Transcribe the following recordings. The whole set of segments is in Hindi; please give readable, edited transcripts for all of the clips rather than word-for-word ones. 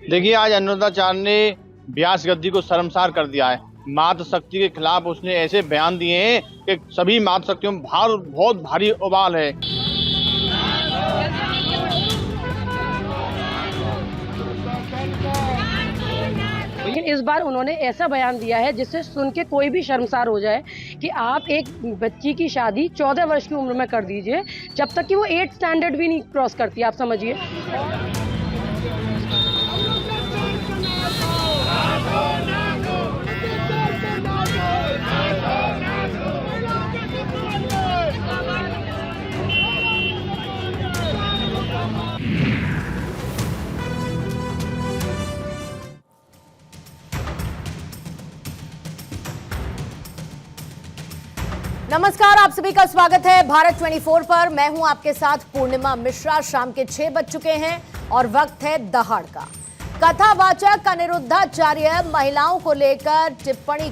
देखिए, आज अनुराधाचार्य ने व्यास गद्दी को शर्मसार कर दिया है। मातृ शक्ति के खिलाफ उसने ऐसे बयान दिए हैं कि सभी मातृ शक्तियों में बहुत भारी उबाल है। लेकिन इस बार उन्होंने ऐसा बयान दिया है जिससे सुन के कोई भी शर्मसार हो जाए कि आप एक बच्ची की शादी 14 वर्ष की उम्र में कर दीजिए, जब तक कि वो 8th स्टैंडर्ड भी नहीं क्रॉस करती। आप समझिए। नमस्कार, आप सभी का स्वागत है भारत 24 पर। मैं हूं आपके साथ पूर्णिमा मिश्रा। शाम के 6 बज चुके हैं और वक्त है दहाड़ का। कथावाचक अनिरुद्धाचार्य महिलाओं को लेकर टिप्पणी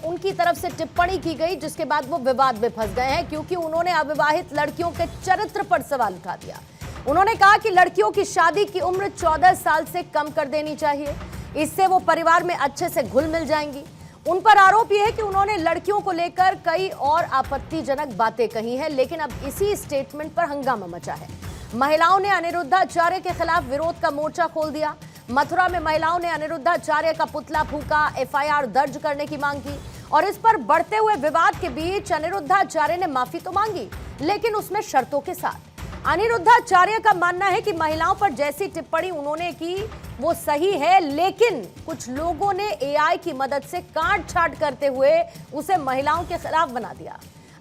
उनकी तरफ से टिप्पणी की गई, जिसके बाद वो विवाद में फंस गए हैं क्योंकि उन्होंने अविवाहित लड़कियों के चरित्र पर सवाल उठा दिया। उन्होंने कहा कि लड़कियों की शादी की उम्र 14 साल से कम कर देनी चाहिए, इससे वो परिवार में अच्छे से घुल मिल जाएंगी। उन पर आरोप यह है कि उन्होंने लड़कियों को लेकर कई और आपत्तिजनक बातें कही हैं, लेकिन अब इसी स्टेटमेंट पर हंगामा मचा है। महिलाओं ने अनिरुद्धाचार्य के खिलाफ विरोध का मोर्चा खोल दिया। मथुरा में महिलाओं ने अनिरुद्धाचार्य का पुतला फूंका, FIR दर्ज करने की मांग की और इस पर बढ़ते हुए विवाद के बीच अनिरुद्धाचार्य ने माफी तो मांगी, लेकिन उसमें शर्तों के साथ। अनिरुद्धाचार्य का मानना है कि महिलाओं पर जैसी टिप्पणी उन्होंने की वो सही है, लेकिन कुछ लोगों ने AI की मदद से काट छांट करते हुए उसे महिलाओं के खिलाफ बना दिया।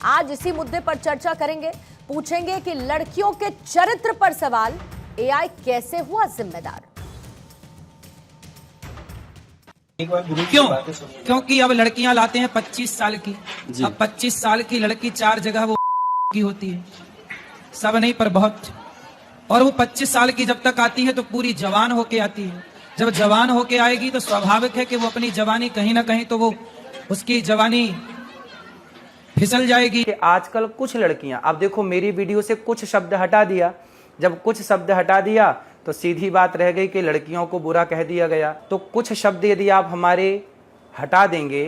आज इसी मुद्दे पर चर्चा करेंगे। पूछेंगे कि लड़कियों के चरित्र पर सवाल, AI कैसे हुआ जिम्मेदार। क्योंकि अब लड़कियां लाते हैं 25 साल की। अब 25 साल की लड़की 4 जगह वो की होती है, सब नहीं पर बहुत। और वो 25 साल की जब तक आती है तो पूरी जवान होके आती है। जब जवान होके आएगी तो स्वाभाविक है कि वो अपनी जवानी कहीं ना कहीं तो वो उसकी जवानी फिसल जाएगी। आजकल कुछ लड़कियां, अब देखो मेरी वीडियो से कुछ शब्द हटा दिया, जब कुछ शब्द हटा दिया तो सीधी बात रह गई कि लड़कियों को बुरा कह दिया गया। तो कुछ शब्द यदि आप हमारे हटा देंगे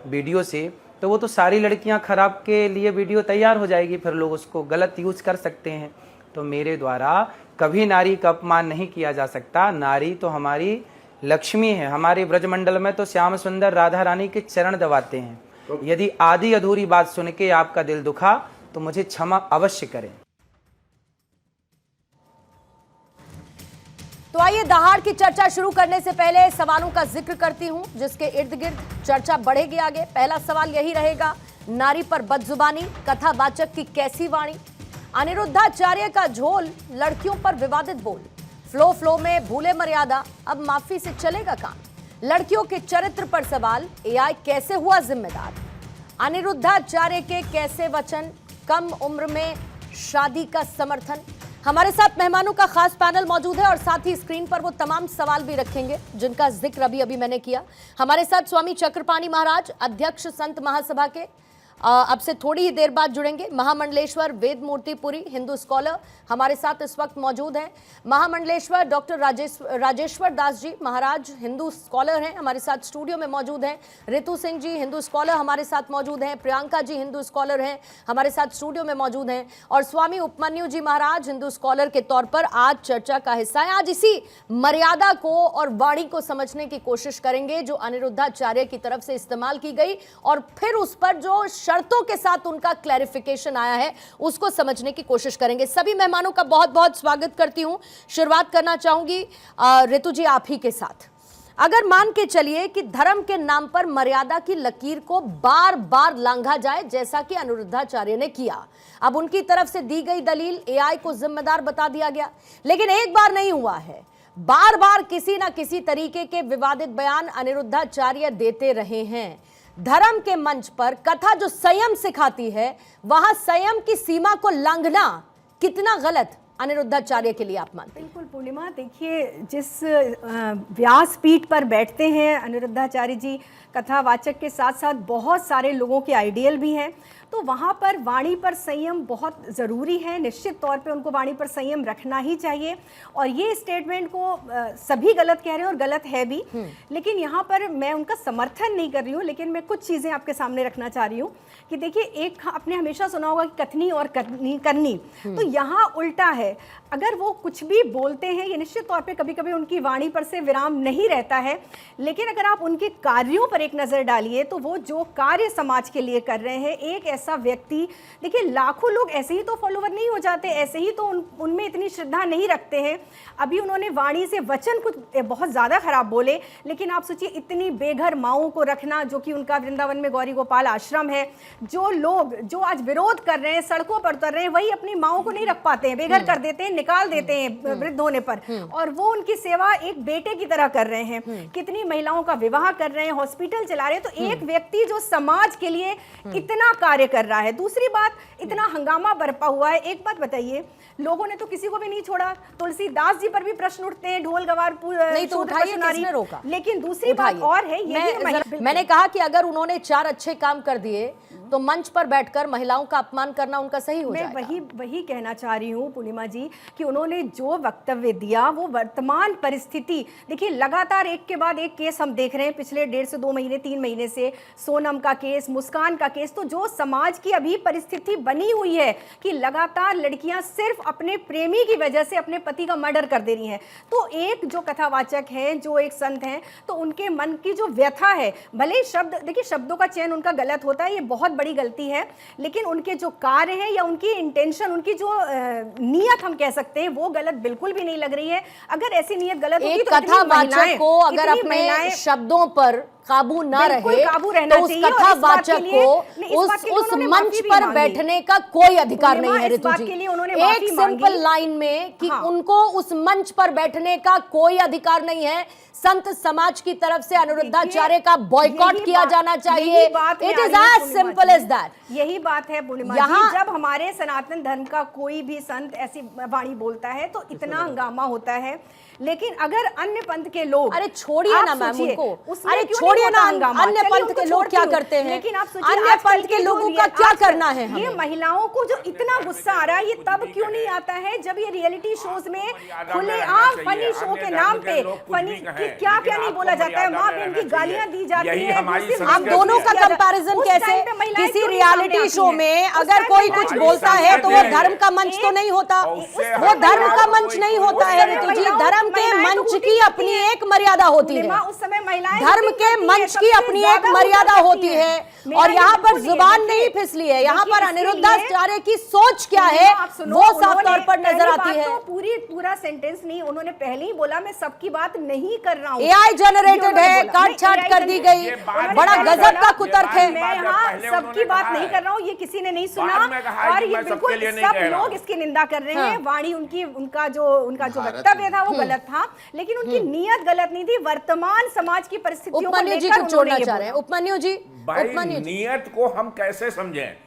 वीडियो से तो वो तो सारी लड़कियां खराब के लिए वीडियो तैयार हो जाएगी, फिर लोग उसको गलत यूज कर सकते हैं। तो मेरे द्वारा कभी नारी का अपमान नहीं किया जा सकता। नारी तो हमारी लक्ष्मी है। हमारे ब्रजमंडल में तो श्याम सुंदर राधा रानी के चरण दबाते हैं। यदि आधी अधूरी बात सुन के आपका दिल दुखा तो मुझे क्षमा अवश्य करें। तो आइए दहाड़ की चर्चा शुरू करने से पहले सवालों का जिक्र करती हूं, जिसके इर्द गिर्द चर्चा बढ़ेगी आगे। पहला सवाल यही रहेगा, नारी पर बदजुबानी, कथावाचक की कैसी वाणी, अनिरुद्धाचार्य का झोल, लड़कियों पर विवादित बोल, फ्लो में भूले मर्यादा, अब माफी से चलेगा काम, लड़कियों के चरित्र पर सवाल, AI कैसे हुआ जिम्मेदार, अनिरुद्धाचार्य के कैसे वचन, कम उम्र में शादी का समर्थन। हमारे साथ मेहमानों का खास पैनल मौजूद है और साथ ही स्क्रीन पर वो तमाम सवाल भी रखेंगे जिनका जिक्र अभी मैंने किया। हमारे साथ स्वामी चक्रपाणी महाराज, अध्यक्ष संत महासभा के, अब से थोड़ी ही देर बाद जुड़ेंगे। महामंडलेश्वर वेद मूर्तिपुरी, हिंदू स्कॉलर, हमारे साथ इस वक्त मौजूद हैं। महामंडलेश्वर डॉक्टर राजेश्वर दास जी महाराज, हिंदू स्कॉलर हैं, हमारे साथ स्टूडियो में मौजूद हैं। रितु सिंह जी, हिंदू स्कॉलर, हमारे साथ मौजूद हैं। प्रियंका जी, हिंदू स्कॉलर हैं, हमारे साथ स्टूडियो में मौजूद हैं। और स्वामी उपमन्यु जी महाराज, हिंदू स्कॉलर के तौर पर आज चर्चा का हिस्सा है। आज इसी मर्यादा को और वाणी को समझने की कोशिश करेंगे जो अनिरुद्धाचार्य की तरफ से इस्तेमाल की गई और फिर उस पर जो शर्तों के साथ उनका क्लैरिफिकेशन आया है उसको समझने की कोशिश करेंगे। सभी मेहमानों का बहुत बहुत स्वागत करती हूं। शुरुआत करना चाहूंगी रितु जी आप ही के साथ। अगर मान के चलिए कि धर्म के नाम पर मर्यादा की लकीर को बार बार लांघा जाए जैसा कि अनिरुद्धाचार्य ने किया, अब उनकी तरफ से दी गई दलील, AI को जिम्मेदार बता दिया गया, लेकिन एक बार नहीं हुआ है, बार बार किसी ना किसी तरीके के विवादित बयान अनिरुद्धाचार्य देते रहे हैं। धर्म के मंच पर कथा जो संयम सिखाती है, वहां संयम की सीमा को लांघना कितना गलत अनिरुद्धाचार्य के लिए आप मानते हैं? बिल्कुल पूर्णिमा, देखिए जिस व्यासपीठ पर बैठते हैं अनिरुद्धाचार्य जी, कथावाचक के साथ साथ बहुत सारे लोगों के आइडियल भी हैं। तो वहाँ पर वाणी पर संयम बहुत ज़रूरी है। निश्चित तौर पे उनको वाणी पर संयम रखना ही चाहिए। और ये स्टेटमेंट को सभी गलत कह रहे हैं और गलत है भी, लेकिन यहाँ पर मैं उनका समर्थन नहीं कर रही हूँ, लेकिन मैं कुछ चीज़ें आपके सामने रखना चाह रही हूँ कि देखिए, एक आपने हमेशा सुना होगा कि कथनी और करनी, तो यहाँ उल्टा है। अगर वो कुछ भी बोलते हैं, ये निश्चित तौर पे कभी कभी उनकी वाणी पर से विराम नहीं रहता है, लेकिन अगर आप उनके कार्यों पर एक नज़र डालिए तो वो जो कार्य समाज के लिए कर रहे हैं, एक ऐसा व्यक्ति, देखिए लाखों लोग ऐसे ही तो फॉलोवर नहीं हो जाते, ऐसे ही तो उनमें इतनी श्रद्धा नहीं रखते हैं। अभी उन्होंने वाणी से वचन कुछ बहुत ज़्यादा खराब बोले, लेकिन आप सोचिए इतनी बेघर माओं को रखना, जो कि उनका वृंदावन में गौरी गोपाल आश्रम है। जो लोग जो आज विरोध कर रहे हैं, सड़कों पर उतर रहे हैं, वही अपनी माओं को नहीं रख पाते हैं, बेघर कर देते हैं, निकाल देते हैं वृद्ध होने पर, और वो उनकी सेवा एक बेटे की तरह कर रहे हैं। कितनी महिलाओं का विवाह कर रहे हैं, हॉस्पिटल चला रहे हैं। तो एक व्यक्ति जो समाज के लिए इतना कार्य कर रहा है, दूसरी बात इतना हंगामा बरपा हुआ है। एक बात बताइए, लोगों ने तो किसी को भी नहीं छोड़ा, तुलसीदास जी पर भी प्रश्न उठते हैं, ढोल गवार नहीं तो उठाइए, किसने रोका? लेकिन दूसरी बात और है, मैंने कहा कि अगर उन्होंने 4 अच्छे काम कर दिए तो मंच पर बैठकर महिलाओं का अपमान करना उनका सही हो जाएगा। मैं वही कहना चाह रही हूँ पूर्णिमा जी कि उन्होंने जो वक्तव्य दिया वो वर्तमान परिस्थिति, देखिए लगातार एक के बाद एक केस हम देख रहे हैं पिछले 1.5 से 2 महीने 3 महीने से, सोनम का केस, मुस्कान का केस। तो जो समाज की अभी परिस्थिति बनी हुई है कि लगातार लड़कियां सिर्फ अपने प्रेमी की वजह से अपने पति का मर्डर कर दे रही हैं, तो एक जो कथावाचक हैं, जो एक संत हैं, तो उनके मन की जो व्यथा है, भले शब्द, देखिए शब्दों का चयन उनका गलत होता है, ये बहुत बड़ी गलती है, लेकिन उनके जो कार्य हैं या उनकी इंटेंशन, उनकी जो नीयत हम कह सकते हैं, वो गलत बिल्कुल भी नहीं लग रही है। अगर ऐसी नीयत गलत होती तो कथावाचक को अगर अपने शब्दों पर काबू ना रहे तो उस कथावाचक को उस मंच पर बैठने का कोई अधिकार नहीं है। ऋतु जी, एक सिंपल लाइन में कि उनको उस मंच पर बैठने का कोई अधिकार नहीं है। संत समाज की तरफ से अनिरुद्धाचार्य का बॉयकॉट किया जाना चाहिए। It is as simple as that. यही बात है पूर्णिमा जी, जब हमारे सनातन धर्म का कोई भी संत ऐसी वाणी बोलता है तो इतना हंगामा होता है, लेकिन अगर अन्य पंथ के लोग, अरे छोड़िए ना मैम उनको, अरे छोड़िए ना, अन्य पंथ के लोग क्या करते हैं, लेकिन आप सोचिए अन्य पंथ के लोगों का क्या करना है। ये महिलाओं को जो इतना गुस्सा आ रहा है, ये तब क्यों नहीं आता है जब ये रियलिटी शोज में खुलेआम फनी शो के नाम पे फनी क्या क्या नहीं बोला जाता है, वहां पे इनकी गालियां दी जाती है। आप दोनों का कंपैरिजन कैसे? किसी रियलिटी शो में अगर कोई कुछ बोलता है तो वो धर्म का मंच तो नहीं होता, वो धर्म का मंच नहीं होता है ऋतु जी। धर्म के मंच की अपनी एक मर्यादा होती है, उस समय महिलाएं धर्म के मंच की अपनी एक मर्यादा होती है, और यहाँ पर जुबान नहीं फिसली है। यहाँ पर अनिरुद्धाचार्य की सोच क्या है वो साफ तौर पर नजर आती है। पूरा सेंटेंस नहीं, उन्होंने पहले ही बोला मैं सबकी बात नहीं कर रहा हूँ, AI जनरेटेड है, काट छाट कर दी गई, बड़ा गजब का कुतर्क है। मैं यहाँ सबकी बात नहीं कर रहा हूँ, ये किसी ने नहीं सुना, और ये बिल्कुल सब लोग इसकी निंदा कर रहे हैं। वाणी उनका जो वक्तव्य था वो गलत था, लेकिन उनकी नीयत गलत नहीं थी। वर्तमान समाज की परिस्थितियों को लेकर छोड़ना चाह रहे हैं उपमन्यु जी। नियत को हम कैसे समझें?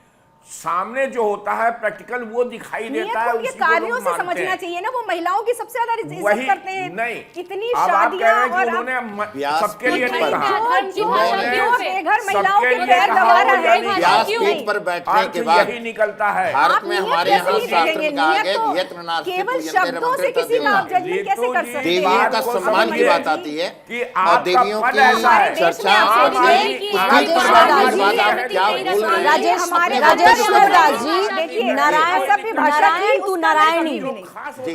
सामने जो होता है प्रैक्टिकल वो दिखाई देता है, उसी कार्यों से समझना चाहिए ना। वो महिलाओं की सबसे ज्यादा इज्जत करते हैं। नहीं, इतनी शादियां और सबके लिए नहीं कहा, बेघर महिलाओं के पैर दबा रहा है, व्यासपीठ पर बैठने के बाद यही निकलता है। भारत में हमारे यहाँ शास्त्र में कहा गया केवल शब्दों से किसी का आप जजमेंट कैसे कर सकते हैं? देवियों का सम्मान की बात आती है और देवियों की चर्चा राजेश्वर जी, नारायण टू नारायणी,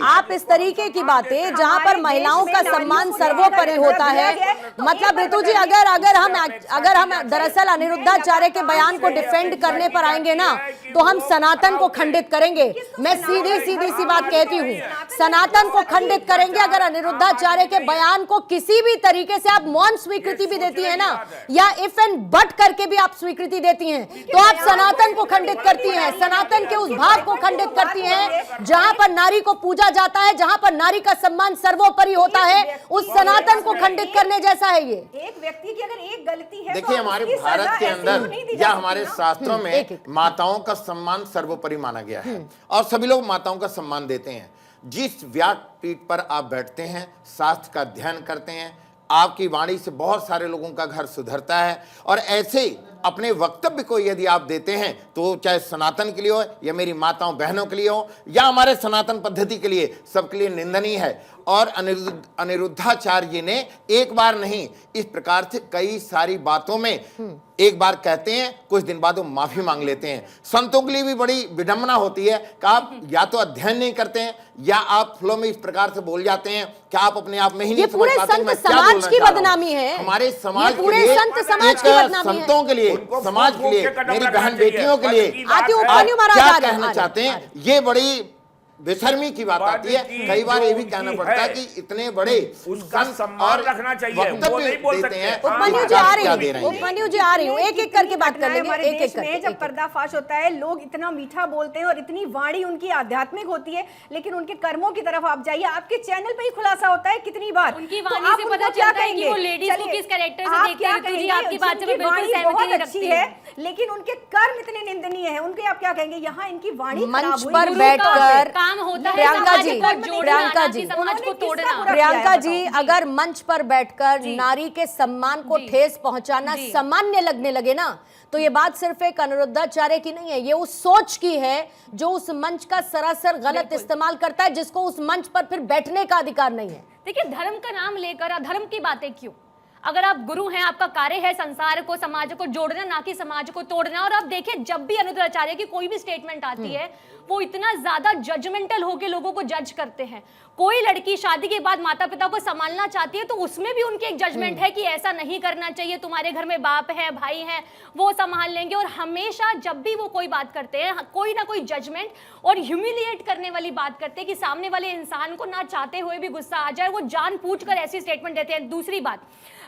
आप इस तरीके की बातें जहां पर महिलाओं का सम्मान सर्वोपरि होता है। मतलब ऋतु जी, अगर हम दरअसल अनिरुद्धाचार्य के बयान को डिफेंड करने पर आएंगे ना तो हम सनातन को खंडित करेंगे। मैं सीधी सी बात कहती हूँ, सनातन को खंडित करेंगे। अगर अनिरुद्धाचार्य के बयान को किसी भी तरीके से आप मौन स्वीकृति भी देती है ना, या इफ एंड बट करके भी आप स्वीकृति देती हैं, तो आप सनातन को खंडित करती हैं, सनातन के उस भाव को खंडित करती हैं जहां पर नारी को पूजा जाता है, जहां पर नारी का सम्मान सर्वोपरि होता है। उस सनातन को खंडित करने जैसा है ये। एक व्यक्ति की अगर एक गलती है, देखिए हमारे भारत के अंदर या हमारे शास्त्रों में माताओं का सम्मान सर्वोपरि माना गया है और सभी लोग माताओं का सम्मान देते हैं। जिस व्यासपीठ पर आप बैठते हैं, शास्त्र का अध्ययन करते हैं, आपकी वाणी से बहुत सारे लोगों का घर सुधरता है और ऐसे अपने वक्तव्य को यदि आप देते हैं तो चाहे सनातन के लिए हो या मेरी माताओं बहनों के लिए हो या हमारे सनातन पद्धति के लिए, सबके लिए निंदनीय है। और अनिरुद्धाचार्य जी ने एक बार नहीं, इस प्रकार से कई सारी बातों में एक बार कहते हैं, कुछ दिन बाद वो माफी मांग लेते हैं। संतों के लिए भी बड़ी विडंबना होती है कि आप या तो अध्ययन नहीं करते हैं या आप फ्लो में इस प्रकार से बोल जाते हैं कि आप अपने आप में ही नहीं समझ पाते। संत समाज की बदनामी है, हमारे समाज के पूरे लिए, संत समाज की बदनामी है, संतों के लिए, समाज के लिए, मेरी बहन बेटियों के लिए क्या कहना चाहते हैं, ये बड़ी बेशर्मी की बात आती है। कई बार ये भी कहना पड़ता है कि इतने बड़े उसका सम्मान रखना चाहिए, वो नहीं बोल सकते हैं। उपमन्यु जी आ रही हूँ, उपमन्यु जी आ रही हूँ, एक एक करके बात कर लेंगे। हमारे एक देश एक में करके जब पर्दाफाश होता है, लोग इतना मीठा बोलते हैं और इतनी वाणी उनकी आध्यात्मिक होती है, लेकिन उनके कर्मों की तरफ आप जाइए, आपके चैनल पे ही खुलासा होता है कितनी बार उनकी वाणी से पता चलता है कि वो लेडीज को किस कैरेक्टर से देखते हैं। ऋतु जी, आपकी बात से मैं बिल्कुल सहमति नहीं रखती है, लेकिन उनके कर्म इतने निंदनीय हैं, उनके आप क्या कहेंगे? यहाँ इनकी वाणी मंच पर बैठकर काम होता है प्रियंका जी अगर मंच पर बैठकर नारी के सम्मान को ठेस पहुंचाना सामान्य लगने लगे ना, तो ये बात सिर्फ एक अनिरुद्धाचार्य की नहीं है, ये उस सोच की है जो उस मंच का सरासर गलत इस्तेमाल करता है, जिसको उस मंच पर फिर बैठने का अधिकार नहीं है। देखिए, धर्म का नाम लेकर अधर्म की बातें क्यों? अगर आप गुरु हैं, आपका कार्य है संसार को, समाज को जोड़ना, ना कि समाज को तोड़ना। और आप देखिए, जब भी अनिरुद्धाचार्य की कोई भी स्टेटमेंट आती है, वो इतना ज्यादा जजमेंटल होकर लोगों को जज करते हैं। कोई लड़की शादी के बाद माता पिता को संभालना चाहती है तो उसमें भी उनकी एक जजमेंट है कि ऐसा नहीं करना चाहिए, तुम्हारे घर में बाप है, भाई है, वो संभाल लेंगे। और हमेशा जब भी वो कोई बात करते हैं, कोई ना कोई जजमेंट और ह्यूमिलिएट करने वाली बात करते हैं कि सामने वाले इंसान को ना चाहते हुए भी गुस्सा आ जाए, वो जानबूझकर ऐसी स्टेटमेंट देते हैं। दूसरी बात,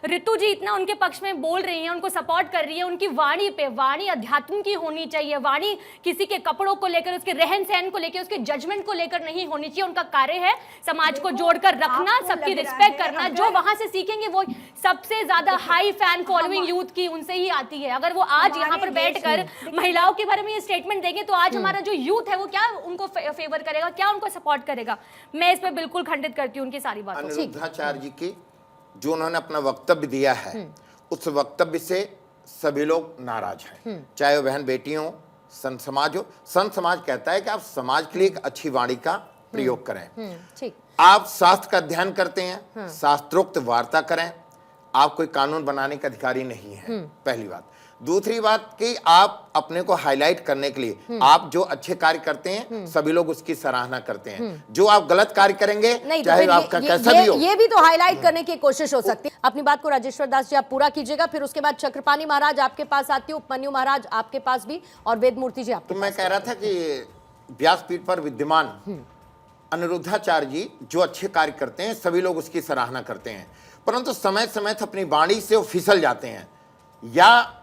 ऋतु जी इतना उनके पक्ष में बोल रही हैं, उनको सपोर्ट कर रही है, उनकी वाणी पे, वाणी अध्यात्म की होनी चाहिए, वाणी किसी के कपड़ों को लेकर, उसके रहन सहन को लेकर, उसके जजमेंट को लेकर नहीं होनी चाहिए। उनका कार्य है समाज को जोड़कर रखना, सबकी रिस्पेक्ट करना। जो वहां से सीखेंगे वो सबसे ज्यादा हाई फैन फॉलोइंग यूथ की उनसे ही आती है। अगर वो आज यहाँ पर बैठकर महिलाओं के बारे में ये स्टेटमेंट देंगे तो आज हमारा जो यूथ है वो क्या उनको फेवर करेगा, क्या उनको सपोर्ट करेगा? मैं इस पर बिल्कुल खंडित करती हूँ उनकी सारी बातों। अनिरुद्धाचार्य जी की जो उन्होंने अपना वक्तव्य दिया है, उस वक्तव्य से सभी लोग नाराज हैं, चाहे वो बहन बेटी हो, संत समाज हो। संत समाज कहता है कि आप समाज के लिए एक अच्छी वाणी का प्रयोग करें, ठीक, आप शास्त्र का अध्ययन करते हैं, शास्त्रोक्त वार्ता करें, आप कोई कानून बनाने का अधिकारी नहीं है, पहली बात। दूसरी बात कि आप अपने को हाईलाइट करने के लिए, आप जो अच्छे कार्य करते हैं सभी लोग उसकी सराहना करते हैं, जो आप गलत कार्य करेंगे चाहे तो आपका कैसा भी हो, ये भी तो हाईलाइट करने की कोशिश हो सकती है। अपनी बात को राजेश्वर दास जी आप पूरा कीजिएगा, फिर उसके बाद चक्रपाणी महाराज आपके पास आती हूँ, उपमन्यु महाराज आपके पास भी, और वेदमूर्ति जी आपके तो मैं कह रहा था कि व्यासपीठ पर विद्यमान अनिरुद्धाचार्य जी जो अच्छे कार्य करते हैं सभी लोग उसकी सराहना करते हैं, परंतु समय समय अपनी वाणी से वो फिसल जाते हैं, या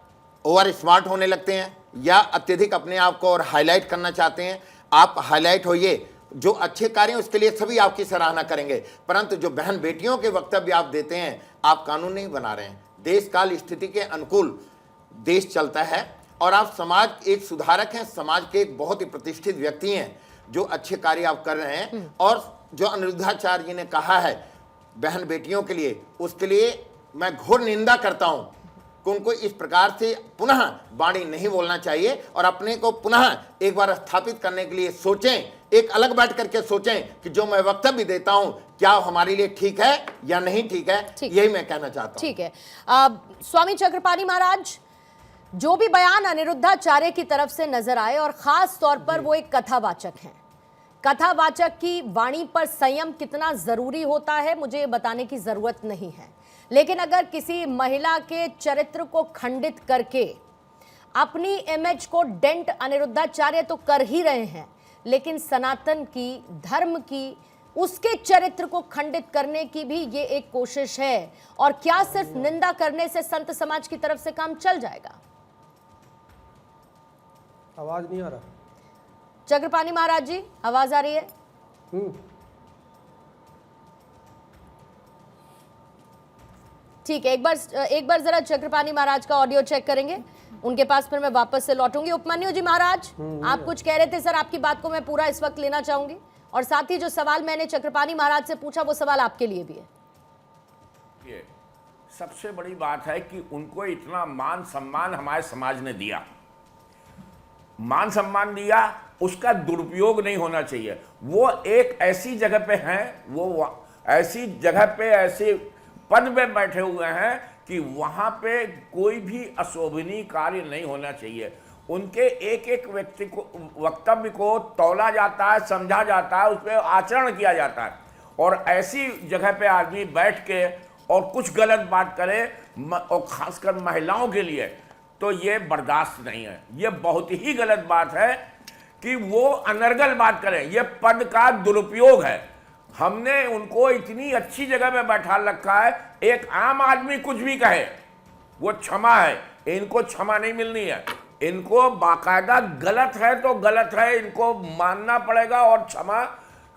ओवर स्मार्ट होने लगते हैं, या अत्यधिक अपने आप को और हाईलाइट करना चाहते हैं। आप हाईलाइट होइए, जो अच्छे कार्य हैं उसके लिए सभी आपकी सराहना करेंगे, परंतु जो बहन बेटियों के वक्तव्य आप देते हैं, आप कानून नहीं बना रहे हैं। देश काल स्थिति के अनुकूल देश चलता है और आप समाज एक सुधारक हैं, समाज के एक बहुत ही प्रतिष्ठित व्यक्ति हैं, जो अच्छे कार्य आप कर रहे हैं। और जो अनिरुद्धाचार्य जी ने कहा है बहन बेटियों के लिए, उसके लिए मैं घोर निंदा करता हूं कि उनको इस प्रकार से पुनः वाणी नहीं बोलना चाहिए और अपने को पुनः एक बार स्थापित करने के लिए सोचें, एक अलग बैठ करके सोचें कि जो मैं वक्तव्य देता हूं क्या हमारे लिए ठीक है या नहीं ठीक है, यही मैं कहना चाहता हूं। ठीक है, स्वामी चक्रपाणी महाराज, जो भी बयान अनिरुद्धाचार्य की तरफ से नजर आए और खास तौर पर वो एक कथावाचक हैं, कथावाचक की वाणी पर संयम कितना जरूरी होता है मुझे ये बताने की जरूरत नहीं है, लेकिन अगर किसी महिला के चरित्र को खंडित करके अपनी इमेज को डेंट अनिरुद्धाचार्य तो कर ही रहे हैं, लेकिन सनातन की, धर्म की, उसके चरित्र को खंडित करने की भी ये एक कोशिश है। और क्या सिर्फ निंदा करने से संत समाज की तरफ से काम चल जाएगा? आवाज नहीं आ रहा। चक्रपाणी महाराज जी, आवाज आ रही है? ठीक है, एक बार जरा चक्रपाणी महाराज का ऑडियो चेक करेंगे, उनके पास फिर मैं वापस से लौटूंगी। उपमन्यु जी महाराज, आप कुछ कह रहे थे सर, आपकी बात को मैं पूरा इस वक्त लेना चाहूंगी, और साथ ही जो सवाल मैंने चक्रपाणी महाराज से पूछा वो सवाल आपके लिए भी है। सबसे बड़ी बात है कि उनको इतना मान सम्मान हमारे समाज ने दिया, मान सम्मान दिया, उसका दुरुपयोग नहीं होना चाहिए। वो एक ऐसी जगह पे हैं, वो ऐसी जगह पे ऐसे पद में बैठे हुए हैं कि वहां पे कोई भी अशोभनीय कार्य नहीं होना चाहिए। उनके एक एक व्यक्ति को वक्तव्य को तौला जाता है, समझा जाता है, उस पर आचरण किया जाता है। और ऐसी जगह पे आदमी बैठ के और कुछ गलत बात करे, और खासकर महिलाओं के लिए, तो ये बर्दाश्त नहीं है। ये बहुत ही गलत बात है कि वो अनर्गल बात करें। ये पद का दुरुपयोग है। हमने उनको इतनी अच्छी जगह पे बैठा रखा है, एक आम आदमी कुछ भी कहे वो क्षमा है, इनको क्षमा नहीं मिलनी है। इनको बाकायदा गलत है तो गलत है, इनको मानना पड़ेगा और क्षमा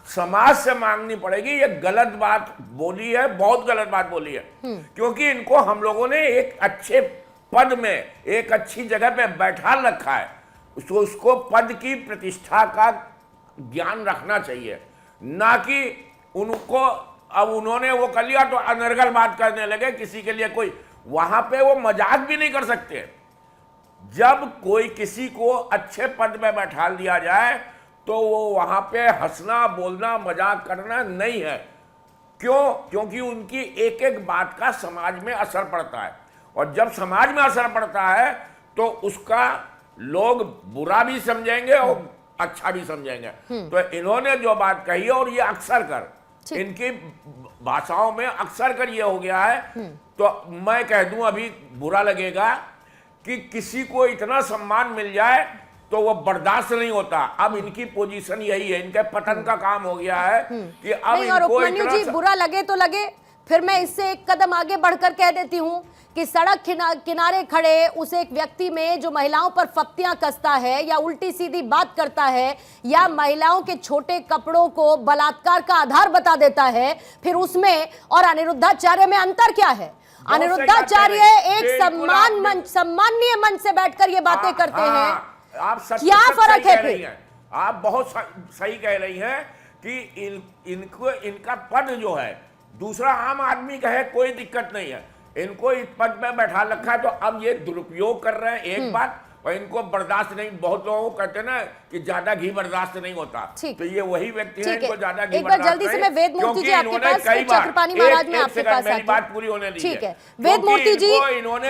समाज से मांगनी पड़ेगी। ये गलत बात बोली है, बहुत गलत बात बोली है, क्योंकि इनको हम लोगों ने एक अच्छे पद में, एक अच्छी जगह पे बैठा रखा है। उसको पद की प्रतिष्ठा का ज्ञान रखना चाहिए, ना कि उनको अब उन्होंने वो कर लिया तो अनर्गल बात करने लगे किसी के लिए। कोई वहां पे वो मजाक भी नहीं कर सकते। जब कोई किसी को अच्छे पद में बैठा दिया जाए तो वो वहां पे हंसना, बोलना, मजाक करना नहीं है। क्यों? क्योंकि उनकी एक एक बात का समाज में असर पड़ता है, और जब समाज में असर पड़ता है तो उसका लोग बुरा भी समझेंगे और अच्छा भी समझेंगे। तो इन्होंने जो बात कही है, और ये अक्सर कर इनकी भाषाओं में अक्सर कर ये हो गया है, तो मैं कह दूं, अभी बुरा लगेगा कि किसी को इतना सम्मान मिल जाए तो वो बर्दाश्त नहीं होता। अब इनकी पोजीशन यही है, इनके पतन का काम हो गया है कि अब नहीं, और उपमन्यु जी बुरा लगे तो लगे, फिर मैं इससे एक कदम आगे बढ़कर कह देती हूँ कि सड़क किनारे खड़े उस एक व्यक्ति में जो महिलाओं पर फप्तियां कसता है या उल्टी सीधी बात करता है या महिलाओं के छोटे कपड़ों को बलात्कार का आधार बता देता है, फिर उसमें और अनिरुद्धाचार्य में अंतर क्या है? अनिरुद्धाचार्य एक सम्माननीय मंच से बैठकर ये बातें करते हैं। आप क्या फर्क है फिर? आप बहुत सही कह रही हैं कि इनको इनका पद जो है, दूसरा आम आदमी कहे कोई दिक्कत नहीं है, इनको इस पद में बैठा रखा है तो अब ये दुरुपयोग कर रहे हैं, एक बात, और इनको बर्दाश्त नहीं। बहुत लोगों को कहते हैं ना कि ज्यादा घी बर्दाश्त नहीं होता, तो ये वही व्यक्ति है, इनको ज्यादा घी एक बार जल्दी से मैं वेद मूर्ति जी आपके पास, चक्रपाणी महाराज में आपके पास मेरी बात पूरी होने दीजिए। ठीक है वेद मूर्ति जी,